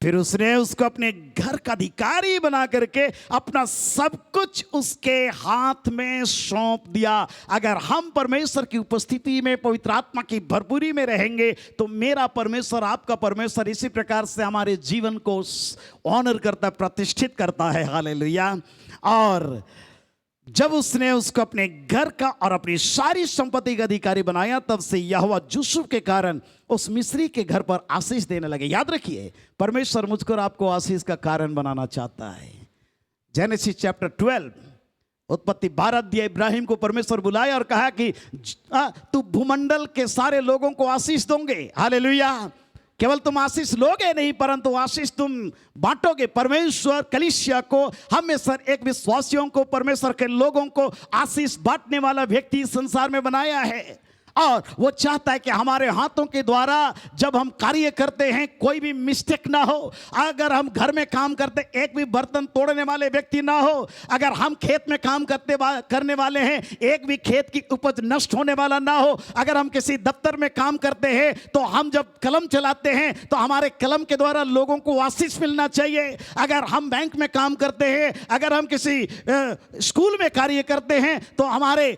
Speaker 1: फिर उसने उसको अपने घर का अधिकारी बना करके अपना सब कुछ उसके हाथ में सौंप दिया। अगर हम परमेश्वर की उपस्थिति में, पवित्र आत्मा की भरपूरी में रहेंगे तो मेरा परमेश्वर, आपका परमेश्वर इसी प्रकार से हमारे जीवन को ऑनर करता है, प्रतिष्ठित करता है। हालेलुया। और जब उसने उसको अपने घर का और अपनी सारी संपत्ति का अधिकारी बनाया, तब से यहोवा यूसुफ के कारण उस मिस्री के घर पर आशीष देने लगे। याद रखिए, परमेश्वर मुझको और आपको आशीष का कारण बनाना चाहता है। जेनेसिस चैप्टर 12, उत्पत्ति 12 अध्याय, इब्राहिम को परमेश्वर बुलाया और कहा कि तू भूमंडल के सारे लोगों को आशीष दोगे। हालेलुया। केवल तुम आशीष लोगे नहीं, परंतु आशीष तुम बांटोगे। परमेश्वर कलीसिया को, हमेशा एक विश्वासियों को, परमेश्वर के लोगों को आशीष बांटने वाला व्यक्ति संसार में बनाया है। और वो चाहता है कि हमारे हाथों के द्वारा जब हम कार्य करते हैं कोई भी मिस्टेक ना हो। अगर हम घर में काम करते, एक भी बर्तन तोड़ने वाले व्यक्ति ना हो। अगर हम खेत में काम करने वाले हैं, एक भी खेत की उपज नष्ट होने वाला ना हो। अगर हम किसी दफ्तर में काम करते हैं तो हम जब कलम चलाते हैं तो हमारे कलम के द्वारा लोगों को आशीष मिलना चाहिए। अगर हम बैंक में काम करते हैं, अगर हम किसी स्कूल में कार्य करते हैं तो हमारे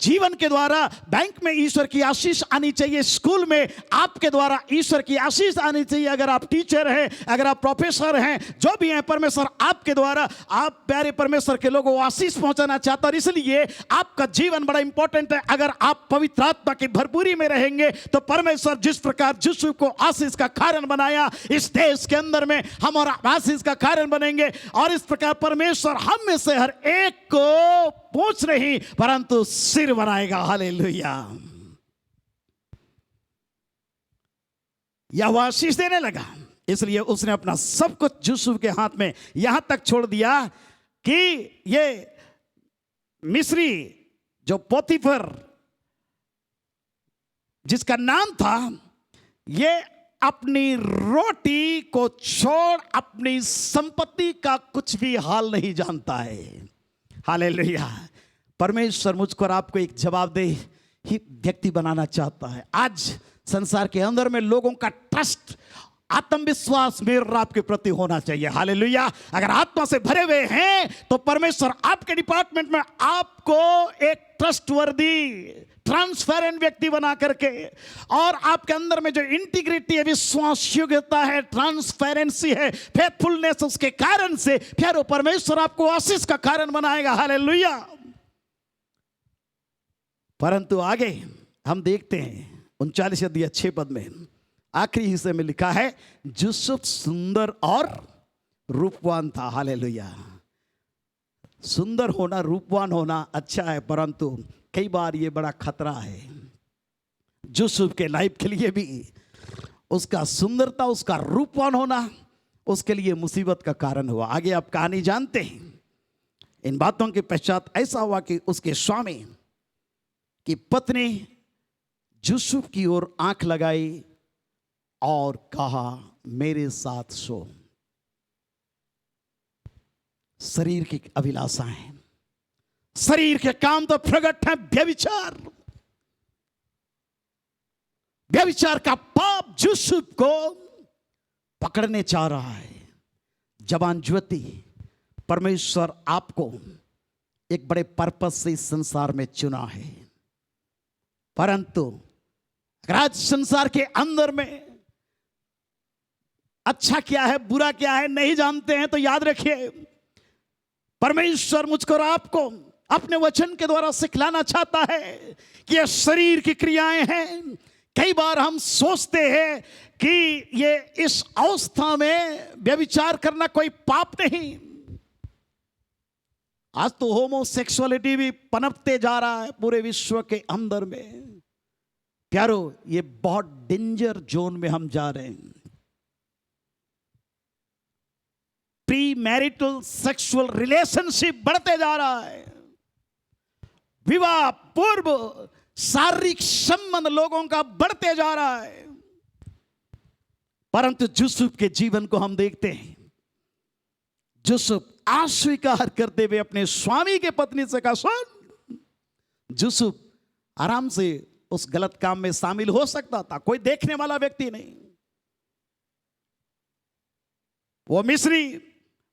Speaker 1: जीवन के द्वारा बैंक में ईश्वर की आशीष आनी चाहिए। स्कूल में आपके द्वारा ईश्वर की आशीष आनी चाहिए। अगर आप टीचर हैं, अगर आप प्रोफेसर हैं, जो भी हैं, परमेश्वर आपके द्वारा, आप प्यारे परमेश्वर के लोगों को आशीष पहुंचाना चाहता है। और इसलिए आपका जीवन बड़ा इंपॉर्टेंट है। अगर आप पवित्र आत्मा की भरपूरी में रहेंगे तो परमेश्वर जिस प्रकार यूसुफ को आशीष का कारण बनाया, इस देश के अंदर में हम और आशीष का कारण बनेंगे। और इस प्रकार परमेश्वर हम में से हर एक को पूछ नहीं परंतु सिर बनाएगा। हालेलुया। यहोवा आशीष देने लगा, इसलिए उसने अपना सब कुछ यूसुफ के हाथ में यहां तक छोड़ दिया कि ये मिस्री जो पोतीफर जिसका नाम था, ये अपनी रोटी को छोड़ अपनी संपत्ति का कुछ भी हाल नहीं जानता है। हालेलुया। परमेश्वर मुझको और आपको एक जवाबदेह ही व्यक्ति बनाना चाहता है। आज संसार के अंदर में लोगों का ट्रस्ट, आत्मविश्वास मेरे और आपके प्रति होना चाहिए। हालेलुया। अगर आत्मा से भरे हुए हैं तो परमेश्वर आपके डिपार्टमेंट में आपको एक ट्रस्टवर्दी, ट्रांसपेरेंट व्यक्ति बना करके, और आपके अंदर में जो इंटीग्रिटी है, विश्वास योग्यता है, ट्रांसपेरेंसी है, फेथफुलनेस, उसके कारण से फिर परमेश्वर आपको आशीष का कारण बनाएगा। हालेलुया। परंतु आगे हम देखते हैं 39 अध्याय 6 पद में आखिरी हिस्से में लिखा है, यूसुफ सुंदर और रूपवान था। हालेलुया। सुंदर होना, रूपवान होना अच्छा है, परंतु कई बार ये बड़ा खतरा है। यूसुफ के लाइफ के लिए भी उसका सुंदरता, उसका रूपवान होना उसके लिए मुसीबत का कारण हुआ। आगे आप कहानी जानते हैं। इन बातों के पश्चात ऐसा हुआ कि उसके स्वामी की पत्नी यूसुफ की ओर आंख लगाई और कहा, मेरे साथ सो। शरीर की अभिलाषाएं, शरीर के काम तो प्रकट है। व्यभिचार, व्यभिचार का पाप यूसुफ को पकड़ने चाह रहा है। जवान युवती, परमेश्वर आपको एक बड़े पर्पस से इस संसार में चुना है, परंतु अगर आज संसार के अंदर में अच्छा क्या है बुरा क्या है नहीं जानते हैं, तो याद रखिए परमेश्वर मुझको और आपको अपने वचन के द्वारा सिखलाना चाहता है कि ये शरीर की क्रियाएं हैं। कई बार हम सोचते हैं कि ये इस अवस्था में व्यभिचार करना कोई पाप नहीं। आज तो होमोसेक्सुअलिटी भी पनपते जा रहा है पूरे विश्व के अंदर में। प्यारो, ये बहुत डेंजर जोन में हम जा रहे हैं। प्री मैरिटल सेक्सुअल रिलेशनशिप बढ़ते जा रहा है। विवाह पूर्व शारीरिक संबंध लोगों का बढ़ते जा रहा है। परंतु यूसुफ के जीवन को हम देखते हैं। यूसुफ अस्वीकार करते हुए अपने स्वामी के पत्नी से कहा, सुन। यूसुफ आराम से उस गलत काम में शामिल हो सकता था, कोई देखने वाला व्यक्ति नहीं। वो मिस्री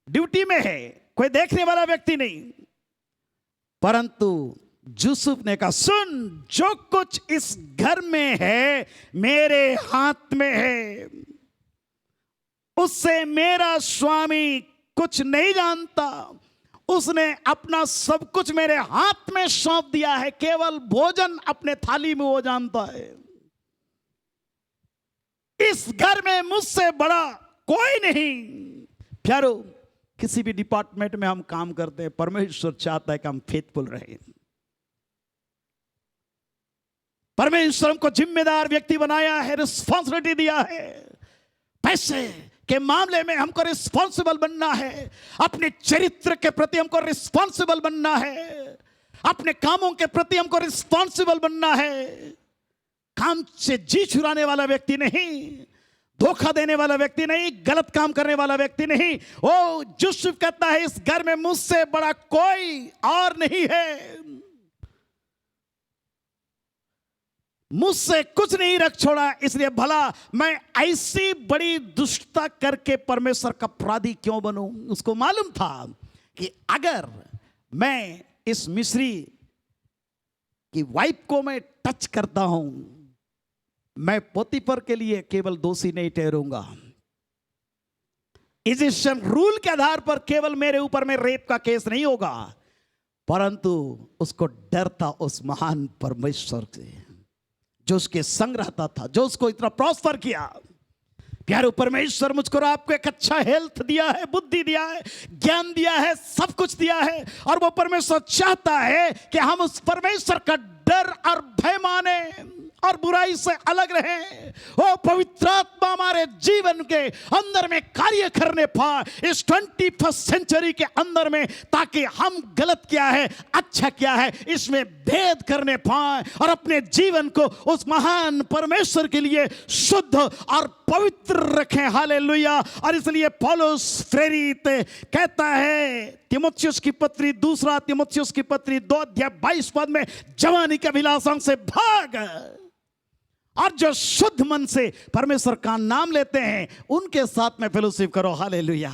Speaker 1: ड्यूटी में है, कोई देखने वाला व्यक्ति नहीं। परंतु यूसुफ ने कहा, सुन, जो कुछ इस घर में है मेरे हाथ में है, उससे मेरा स्वामी कुछ नहीं जानता। उसने अपना सब कुछ मेरे हाथ में सौंप दिया है, केवल भोजन अपने थाली में वो जानता है। इस घर में मुझसे बड़ा कोई नहीं। प्यारो, किसी भी डिपार्टमेंट में हम काम करते हैं, परमेश्वर चाहता है कि हम फेथफुल रहें। परमेश्वर हमको जिम्मेदार व्यक्ति बनाया है, रिस्पॉन्सिबिलिटी दिया है। पैसे के मामले में हमको रिस्पॉन्सिबल बनना है, अपने चरित्र के प्रति हमको रिस्पॉन्सिबल बनना है, अपने कामों के प्रति हमको रिस्पॉन्सिबल बनना है। काम से जी छुड़ाने वाला व्यक्ति नहीं, धोखा देने वाला व्यक्ति नहीं, गलत काम करने वाला व्यक्ति नहीं। ओ यूसुफ कहता है, इस घर में मुझसे बड़ा कोई और नहीं है, मुझसे कुछ नहीं रख छोड़ा, इसलिए भला मैं ऐसी बड़ी दुष्टता करके परमेश्वर का अपराधी क्यों बनूं। उसको मालूम था कि अगर मैं इस मिस्री की वाइफ को मैं टच करता हूं, मैं पोतीफर के लिए केवल दोषी नहीं ठहरूंगा। इजिप्शियन रूल के आधार पर केवल मेरे ऊपर में रेप का केस नहीं होगा, परंतु उसको डर था उस महान परमेश्वर से जो उसके संग रहता था, जो उसको इतना प्रॉस्पर किया। प्यारे, परमेश्वर मुझको और आपको एक अच्छा हेल्थ दिया है, बुद्धि दिया है, ज्ञान दिया है, सब कुछ दिया है। और वो परमेश्वर चाहता है कि हम उस परमेश्वर का डर और भय माने और बुराई से अलग रहें। ओ पवित्र आत्मा हमारे जीवन के अंदर में कार्य करने पाए इस 21वीं सेंचुरी के अंदर में, ताकि हम गलत क्या है अच्छा क्या है इसमें भेद करने पाए और अपने जीवन को उस महान परमेश्वर के लिए शुद्ध और पवित्र रखें। हालेलुया। और इसलिए पौलुस प्रेरित कहता है तीमुथियुस की पत्री, दूसरा तीमुथियुस की पत्री 2:22 में, जवानी के अभिलाषाओं से भाग और जो शुद्ध मन से परमेश्वर का नाम लेते हैं उनके साथ में फेलोशिप करो। हालेलुया।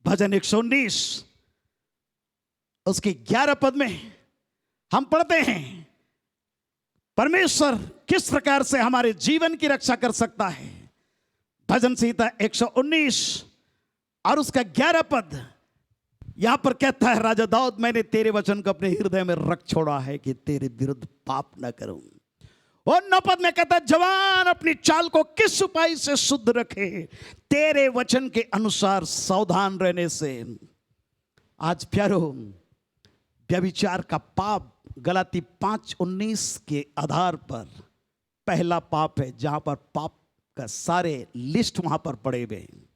Speaker 1: भजन 119 उसकी 11 पद में हम पढ़ते हैं परमेश्वर किस प्रकार से हमारे जीवन की रक्षा कर सकता है। भजन संहिता 119 और उसका 11 पद यहां पर कहता है, राजा दाऊद, मैंने तेरे वचन को अपने हृदय में रख छोड़ा है कि तेरे विरुद्ध पाप न करूं। और 9 पद में कहता है, जवान अपनी चाल को किस उपाय से शुद्ध रखे, तेरे वचन के अनुसार सावधान रहने से। आज प्यारो, व्यभिचार का पाप गलाती 5:19 के आधार पर पहला पाप है, जहां पर पाप का सारे लिस्ट वहां पर पड़े हुए हैं।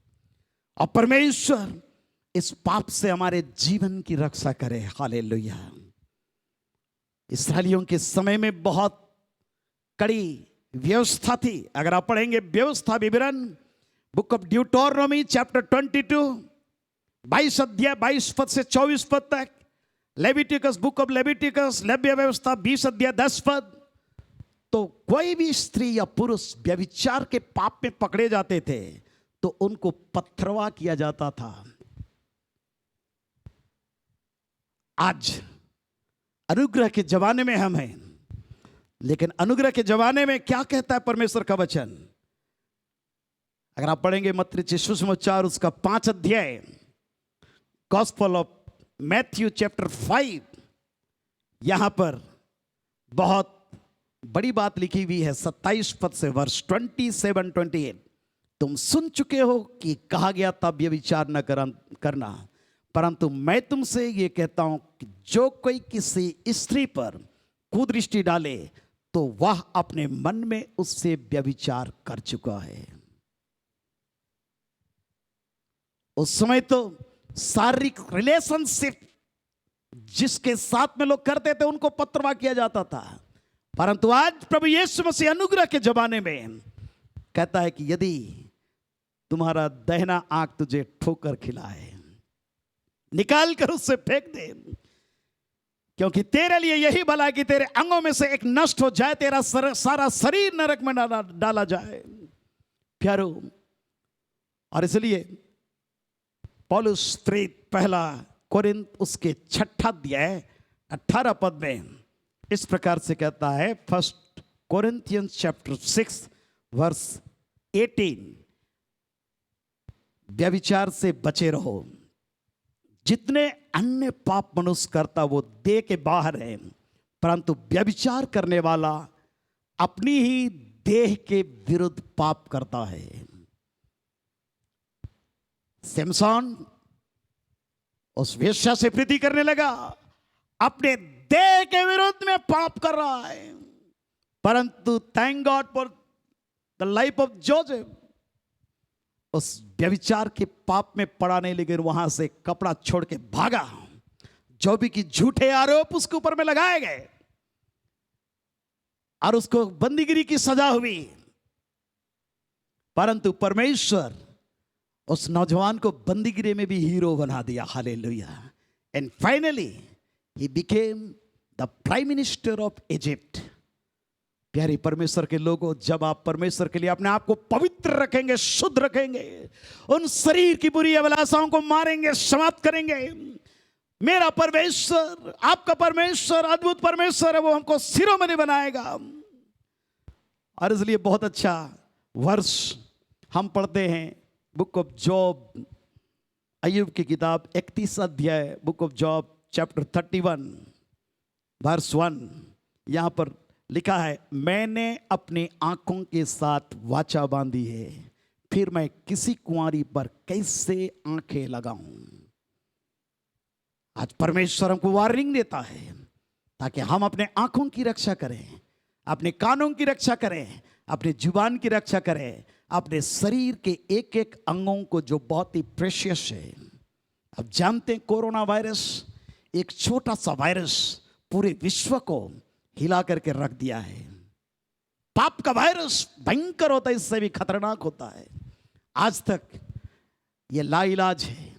Speaker 1: और परमेश्वर इस पाप से हमारे जीवन की रक्षा करे। हालेलुया। इस्राएलियों के समय में बहुत कड़ी व्यवस्था थी। अगर आप पढ़ेंगे व्यवस्था विवरण बुक ऑफ ड्यूटोनॉमी चैप्टर 22 22 अध्याय 22 पद से 24 पद तक, लेविटिकस, बुक ऑफ लेविटिकस, लेव्य व्यवस्था 20 अध्याय 10 पद। तो कोई भी स्त्री या पुरुष व्यभिचार के पाप में पकड़े जाते थे तो उनको पथरवा किया जाता था। आज अनुग्रह के जमाने में हम हैं, लेकिन अनुग्रह के जमाने में क्या कहता है परमेश्वर का वचन? अगर आप पढ़ेंगे मत्ती सुसमाचार उसका 5 अध्याय, गॉस्पेल ऑफ मैथ्यू चैप्टर 5, यहां पर बहुत बड़ी बात लिखी हुई है 27 पद से वर्ष 27-28। तुम सुन चुके हो कि कहा गया था व्यभिचार न करना, परंतु मैं तुमसे ये कहता हूं कि जो कोई किसी स्त्री पर कुदृष्टि डाले तो वह अपने मन में उससे व्यभिचार कर चुका है। उस समय तो शारीरिक रिलेशनशिप जिसके साथ में लोग करते थे उनको पथरवा किया जाता था, परंतु आज प्रभु यीशु मसीह अनुग्रह के जमाने में कहता है कि यदि तुम्हारा दाहिना आंख तुझे ठोकर खिलाए, निकाल कर उससे फेंक दे, क्योंकि तेरे लिए यही भला है कि तेरे अंगों में से एक नष्ट हो जाए, तेरा सारा शरीर नरक में डाला जाए। प्यारो, और इसलिए पौलुस प्रेरित पहला कोरिन्थ उसके 6 अध्याय 18 पद में इस प्रकार से कहता है, 1 कोरिन्थियंस चैप्टर 6 वर्स 18, व्यभिचार से बचे रहो। जितने अन्य पाप मनुष्य करता वो देह के बाहर है, परंतु व्यभिचार करने वाला अपनी ही देह के विरुद्ध पाप करता है। सिमसोन उस वेश्या से प्रीति करने लगा, अपने देह के विरुद्ध में पाप कर रहा है, परंतु thank God for the life of Joseph, उस व्यभिचार के पाप में पड़ा नहीं, लेकिन वहां से कपड़ा छोड़ के भागा। जो भी कि झूठे आरोप उसके ऊपर में लगाए गए और उसको बंदीगिरी की सजा हुई, परंतु परमेश्वर उस नौजवान को बंदीगिरी में भी हीरो बना दिया। Hallelujah. And finally he became the prime minister of Egypt. प्यारे परमेश्वर के लोगों, जब आप परमेश्वर के लिए अपने आप को पवित्र रखेंगे, शुद्ध रखेंगे, उन शरीर की बुरी अभिलाषाओं को मारेंगे, समाप्त करेंगे, मेरा परमेश्वर, आपका परमेश्वर अद्भुत परमेश्वर है, वो हमको शिरोमणि बनाएगा। और इसलिए बहुत अच्छा वर्ष हम पढ़ते हैं बुक ऑफ जॉब, अय्यूब की किताब 31 अध्याय, book of Job chapter 31 verse 1। यहां पर लिखा है, मैंने अपनी आंखों के साथ वाचा बांधी है, फिर मैं किसी कुंवारी पर कैसे आंखें लगाऊं। आज परमेश्वर हमको वार्निंग देता है ताकि हम अपने आंखों की रक्षा करें, अपने कानों की रक्षा करें, अपने जुबान की रक्षा करें, अपने शरीर के एक एक अंगों को जो बहुत ही प्रेशियस है। अब जानते हैं कोरोना वायरस एक छोटा सा वायरस पूरे विश्व को हिला करके रख दिया है। पाप का वायरस भयंकर होता है, इससे भी खतरनाक होता है। आज तक ये लाइलाज है,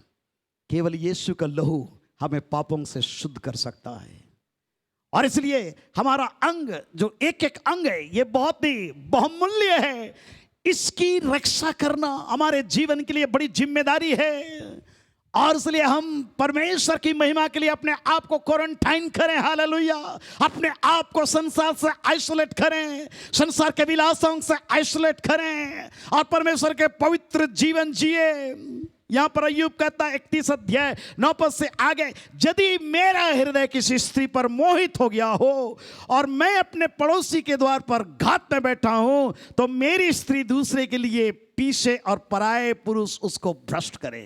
Speaker 1: केवल यीशु का लहू हमें पापों से शुद्ध कर सकता है। और इसलिए हमारा अंग, जो एक एक अंग है, ये बहुत ही बहुमूल्य है। इसकी रक्षा करना हमारे जीवन के लिए बड़ी जिम्मेदारी है। और इसलिए हम परमेश्वर की महिमा के लिए अपने आप को क्वारंटाइन करें। हालेलुया। अपने आप को संसार से आइसोलेट करें, संसार के विलासों से आइसोलेट करें और परमेश्वर के पवित्र जीवन जिए। यहां पर अय्यूब कहता है 31 अध्याय 9 पद से आगे, यदि मेरा हृदय किसी स्त्री पर मोहित हो गया हो और मैं अपने पड़ोसी के द्वार पर घात में बैठा हूं, तो मेरी स्त्री दूसरे के लिए पीछे और पराये पुरुष उसको भ्रष्ट करे,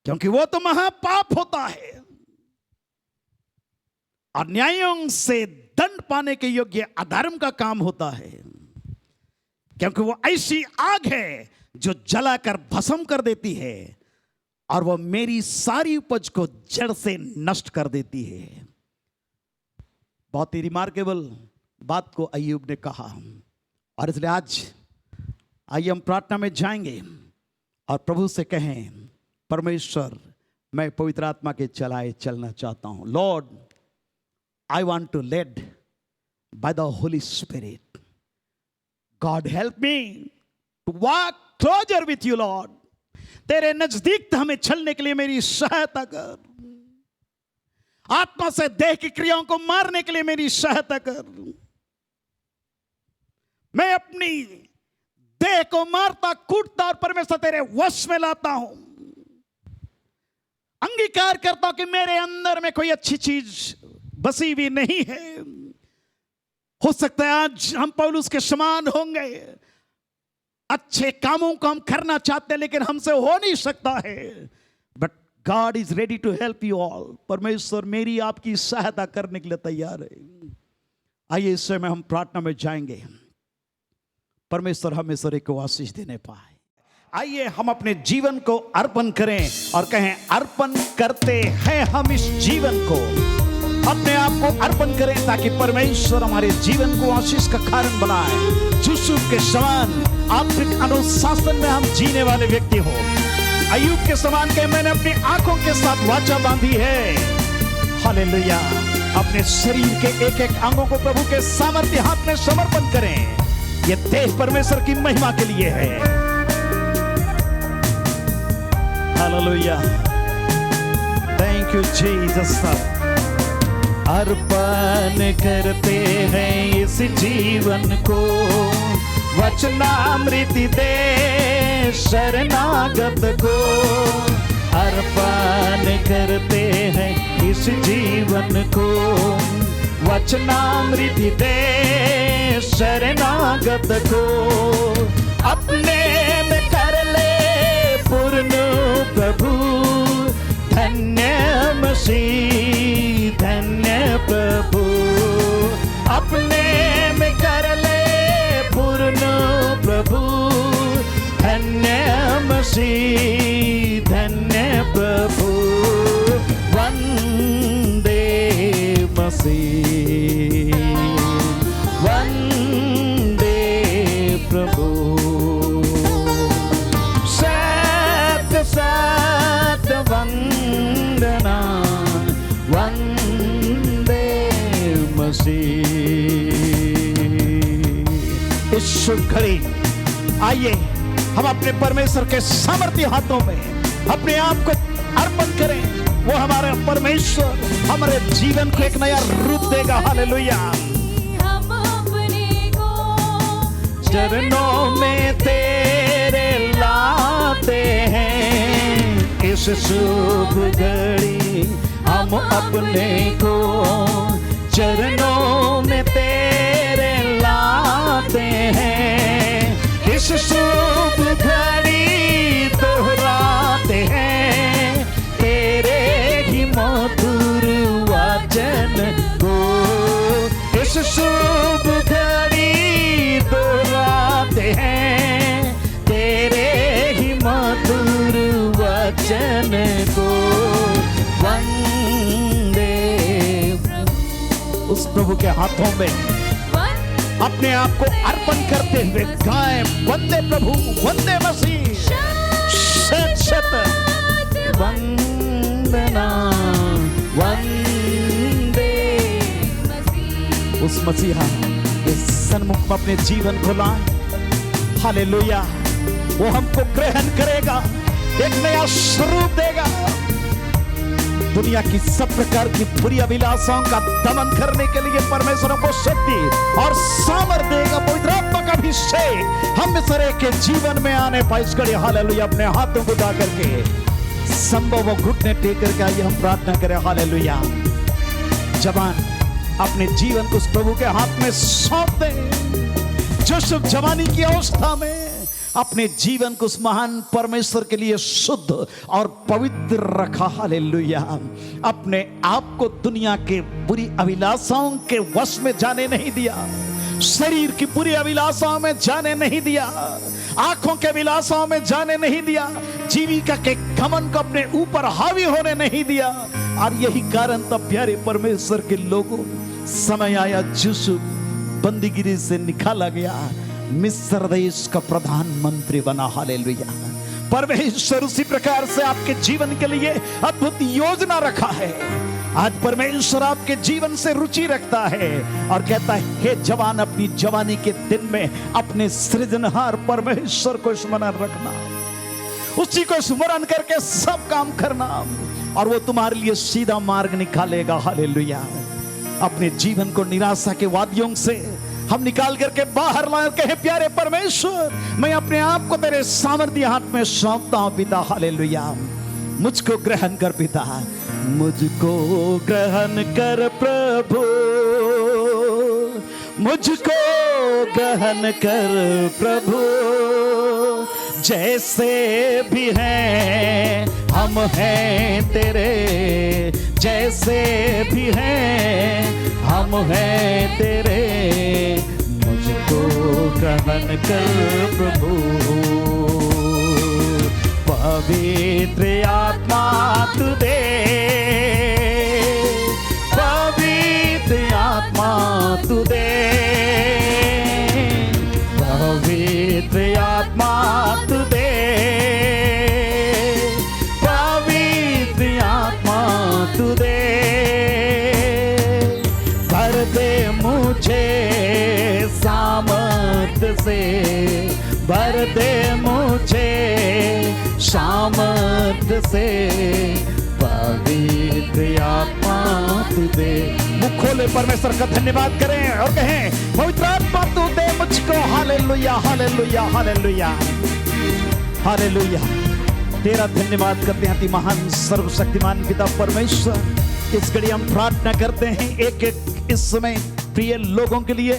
Speaker 1: क्योंकि वो तो महापाप होता है और न्यायों से दंड पाने के योग्य अधर्म का काम होता है, क्योंकि वो ऐसी आग है जो जलाकर भस्म कर देती है और वो मेरी सारी उपज को जड़ से नष्ट कर देती है। बहुत ही रिमार्केबल बात को अय्यूब ने कहा। और इसलिए आज आइए हम प्रार्थना में जाएंगे और प्रभु से कहें, परमेश्वर मैं पवित्र आत्मा के चलाए चलना चाहता हूं। Lord, I want to led by the Holy Spirit. God help me to walk closer with you Lord. तेरे नजदीक हमें चलने के लिए मेरी सहायता कर। आत्मा से देह की क्रियाओं को मारने के लिए मेरी सहायता कर। मैं अपनी देह को मारता कूटता और परमेश्वर तेरे वश में लाता हूं। अंगीकार करता हूं कि मेरे अंदर में कोई अच्छी चीज बसी हुई नहीं है। हो सकता है आज हम पौलुस के समान होंगे, अच्छे कामों को हम करना चाहते हैं लेकिन हमसे हो नहीं सकता है। But God is ready to help you all. परमेश्वर मेरी आपकी सहायता करने के लिए तैयार है। आइए इस समय हम प्रार्थना में जाएंगे, परमेश्वर हमें सर को आशीष देने पाए। आइए हम अपने जीवन को अर्पण करें और कहें, अर्पण करते हैं हम इस जीवन को। अपने आप को अर्पण करें ताकि परमेश्वर हमारे जीवन को आशीष का कारण बनाए। यूसुफ के समान आत्मिक अनुशासन में हम जीने वाले व्यक्ति हो। अय्यूब के समान के मैंने अपनी आंखों के साथ वाचा बांधी है। हालेलुया। अपने शरीर के एक एक अंगों को प्रभु के सामर्थ्य हाथ में समर्पण करें। ये देह परमेश्वर की महिमा के लिए है। हालेलुया। Thank you Jesus. अर्पण करते हैं इस जीवन को, वचनामृत दे शरणागत को। अर्पण करते हैं इस जीवन को, वचनामृत दे शरणागत को। अपने में कर ले पूर्ण प्रभु, धन्य मसीह धन्य प्रभु। अपने में कर ले पूर्ण प्रभु, धन्य मसीह धन्य प्रभु। वंदे मसीह वंदे प्रभु। सत सत वंदना वंदे मसीह। इस शुभ घड़ी आइए हम अपने परमेश्वर के सामर्थ्य हाथों में अपने आप को अर्पण करें। वो हमारे परमेश्वर हमारे जीवन को एक नया रूप देगा। हालेलुया।
Speaker 3: हम अपने को
Speaker 1: चरणों में तेरे लाते हैं। इस शुभ घड़ी हम अपने को चरणों में तेरे लाते हैं। इस शुभ घड़ी दोहराते हैं तेरे ही मधुर वचन को। इस शुभ घड़ी दोहराते हैं तेरे ही मधुर वचन को। वंदे। उस प्रभु के हाथों में अपने आप को अर्पण करते हुए गाएं, वंदे प्रभु वंदे मसीह। शत शत वंदना वंदे उस मसीहा के सन्मुख में अपने जीवन को लाएं। हालेलुया। वो हमको ग्रहण करेगा, एक नया स्वरूप देगा। दुनिया की सब प्रकार की बुरी अभिलाषाओं का दमन करने के लिए परमेश्वर को शक्ति और सामर्थ्य देगा। पवित्र आत्मा का अभिषेक हम सारे के जीवन में आने पाए। इस घड़ी हालेलुया अपने हाथों को उठा करके संभव घुटने टेक करके आइए हम प्रार्थना करें। हालेलुया। जवान अपने जीवन को उस प्रभु के हाथ में सौंप दें जो शुभ जवानी की अवस्था में अपने जीवन को उस महान परमेश्वर के लिए शुद्ध और पवित्र रखा। हालेलुया। अपने आप को दुनिया के बुरी अभिलाषाओं के वश में जाने नहीं दिया, शरीर की बुरी अभिलाषाओं में जाने नहीं दिया, आंखों के अभिलाषाओं में जाने नहीं दिया, जीविका के घमंड को अपने ऊपर हावी होने नहीं दिया। और यही कारण तब प्यारे परमेश्वर के लोगों, समय आया यूसुफ बंदीगिरी से निकाला गया, मिस्र देश का प्रधानमंत्री बना। हालेलुया। परमेश्वर उसी प्रकार से आपके जीवन के लिए अद्भुत योजना रखा है। आज परमेश्वर आपके जीवन से रुचि रखता है और कहता है, हे जवान, अपनी जवानी के दिन में अपने सृजनहार परमेश्वर को स्मरण रखना, उसी को स्मरण करके सब काम करना और वो तुम्हारे लिए सीधा मार्ग निकालेगा। हालेलुया। अपने जीवन को निराशा के वादियों से हम निकाल करके बाहर लाए, कहे प्यारे परमेश्वर, मैं अपने आप को तेरे सामर्थ्य हाथ में सौंपता हूं पिता। हालेलुया। मुझको ग्रहण कर पिता, मुझको ग्रहण कर प्रभु, मुझको ग्रहण कर प्रभु, जैसे भी हैं हम हैं तेरे, जैसे भी हैं हम हैं तेरे, मुझको ग्रहण कर प्रभु। पवित्र आत्मा तू दे, पवित्र आत्मा तू दे, पवित्र आत्मा तू दे, पवित्र आत्मा तू दे, भर दे मुझे सामर्थ्य से, भर दे मुझे सामर्थ्य से, पवित्र आत्मा तू दे। मुख खोले परमेश्वर का धन्यवाद करें और कहें, पवित्र आत्मा तू दे मुझको। Hallelujah, hallelujah, hallelujah, hallelujah. तेरा धन्यवाद करते हैं अति महान सर्वशक्तिमान पिता परमेश्वर। इस घड़ी हम प्रार्थना करते हैं एक एक इस समय प्रिय लोगों के लिए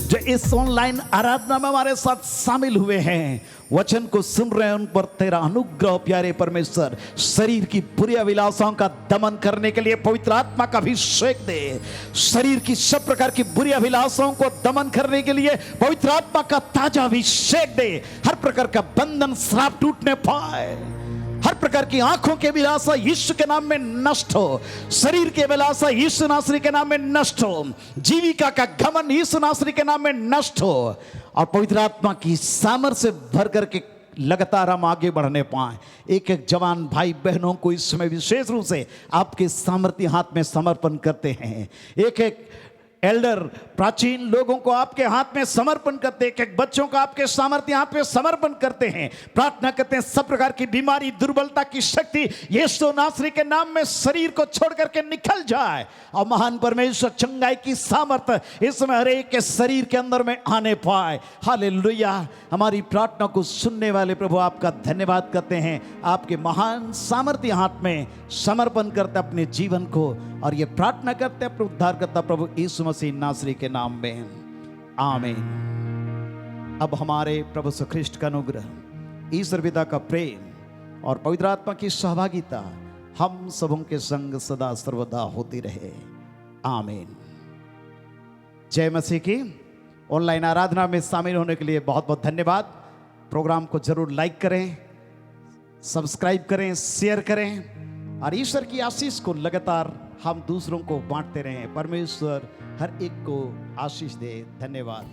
Speaker 1: जो इस ऑनलाइन आराधना में हमारे साथ शामिल हुए हैं, वचन को सुन रहे हैं, उन पर तेरा अनुग्रह प्यारे परमेश्वर। शरीर की बुरी अभिलाषाओं का दमन करने के लिए पवित्र आत्मा का अभिषेक दे। शरीर की सब प्रकार की बुरी अभिलाषाओं को दमन करने के लिए पवित्र आत्मा का ताजा अभिषेक दे। हर प्रकार का बंधन श्राप टूटने पाए, हर प्रकार की आंखों की अभिलाषा यीशु के नाम में नष्ट हो, शरीर की अभिलाषा यीशु नासरी के नाम में नष्ट हो, जीविका का घमंड यीशु नासरी के नाम में नष्ट हो और पवित्र आत्मा की सामर्थ्य से भर करके लगातार हम आगे बढ़ने पाए। एक एक जवान भाई बहनों को इस समय विशेष रूप से आपके सामर्थ्य हाथ में समर्पण करते हैं। एक एक एल्डर प्राचीन लोगों को आपके हाथ में समर्पण करते हैं, एक बच्चों को आपके सामर्थ्य हाथ में समर्पण करते हैं। प्रार्थना करते हैं सब प्रकार की बीमारी, दुर्बलता की शक्ति यीशु नासरी के नाम में शरीर को छोड़ करके निकल जाए और महान परमेश्वर चंगाई की सामर्थ्य इस समय हर एक के शरीर के अंदर में आने पाए। हालेलुया। हमारी प्रार्थना को सुनने वाले प्रभु आपका धन्यवाद करते हैं। आपके महान सामर्थ्य हाथ में समर्पण करते अपने जीवन को और ये प्रार्थना करते हैं प्रभु उद्धारकर्ता प्रभु यीशु मसीह नासरी के नाम में, आमीन। अब हमारे प्रभु यीशु ख्रिस्ट का अनुग्रह, ईश्वर पिता का प्रेम और पवित्र आत्मा की सहभागिता हम सबों के संग सदा सर्वदा होती रहे, आमीन। जय मसीह की। ऑनलाइन आराधना में शामिल होने के लिए बहुत बहुत धन्यवाद। प्रोग्राम को जरूर लाइक करें, सब्सक्राइब करें, शेयर करें और ईश्वर की आशीष को लगातार हम दूसरों को बांटते रहें। परमेश्वर हर एक को आशीष दे। धन्यवाद।